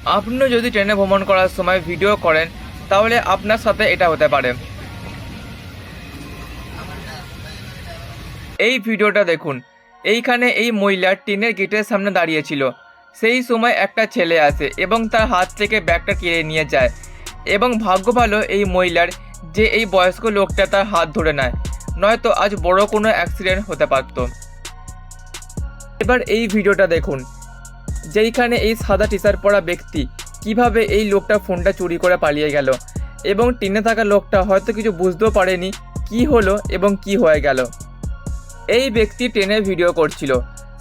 আপনিও যদি ট্রেনে ভ্রমণ করার সময় ভিডিও করেন তাহলে আপনার সাথে এটা হতে পারে। এই ভিডিওটা দেখুন। এইখানে এই মহিলা ট্রেনের গেটের সামনে দাঁড়িয়েছিল। সেই সময় একটা ছেলে আসে এবং তার হাত থেকে ব্যাগটা কেড়ে নিয়ে যায়। এবং ভাগ্য ভালো এই মহিলার যে এই বয়স্ক লোকটা তার হাত ধরে নেয়, নয়তো আজ বড় কোনো অ্যাক্সিডেন্ট হতে পারত। এবার এই ভিডিওটা দেখুন, যেইখানে এই সাদা টি শার্ট পরা ব্যক্তি কিভাবে এই লোকটা ফোনটা চুরি করে পালিয়ে গেল এবং ট্রেনে থাকা লোকটা হয়তো কিছু বুঝতেও পারেনি কি হলো এবং কি হয়ে গেল। এই ব্যক্তি ট্রেনে ভিডিও করছিল,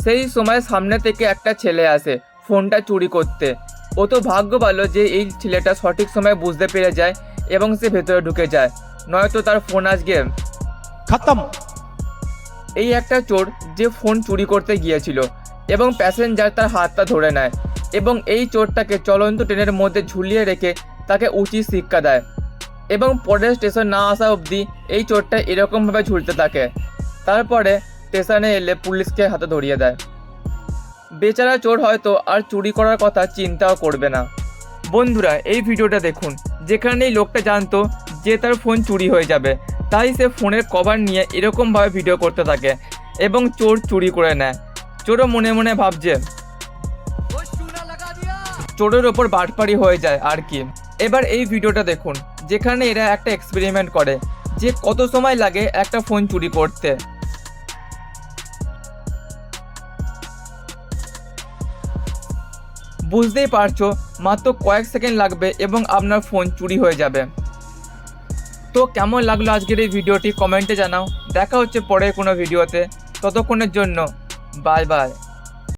সেই সময় সামনে থেকে একটা ছেলে আসে ফোনটা চুরি করতে। ও তো ভাগ্য ভালো যে এই ছেলেটা সঠিক সময় বুঝতে পেরে যায় এবং সে ভেতরে ঢুকে যায়, নয়তো তার ফোন আজকে खत्म। এই একটা চোর যে ফোন চুরি করতে গিয়েছিল এবং প্যাসেঞ্জার তার হাতটা ধরে নেয় এবং এই চোরটাকে চলন্ত ট্রেনের মধ্যে ঝুলিয়ে রেখে তাকে উচিত শিক্ষা দেয় এবং পরের স্টেশন না আসা অবধি এই চোরটা এরকমভাবে ঝুলতে থাকে। তারপরে স্টেশনে এলে পুলিশকে হাতে ধরিয়ে দেয়। বেচারা চোর হয়তো আর চুরি করার কথা চিন্তাও করবে না। বন্ধুরা, এই ভিডিওটা দেখুন, যেখানে এই লোকটা জানতো যে তার ফোন চুরি হয়ে যাবে, তাই সে ফোনের কভার নিয়ে এরকমভাবে ভিডিও করতে থাকে এবং চোর চুরি করে নেয়। চোরও মনে মনে ভাবছে চোরের ওপর বাটপাড়ি হয়ে যায় আর কি। এবার এই ভিডিওটা দেখুন, যেখানে এরা একটা এক্সপেরিমেন্ট করে যে কত সময় লাগে একটা ফোন চুরি করতে। বুঝতেই পারছো, মাত্র কয়েক সেকেন্ড লাগবে এবং আপনার ফোন চুরি হয়ে যাবে। তো কেমন লাগলো আজকের এই ভিডিওটি কমেন্টে জানাও। দেখা হচ্ছে পরের কোনো ভিডিওতে, ততক্ষণের জন্য বাই বাই।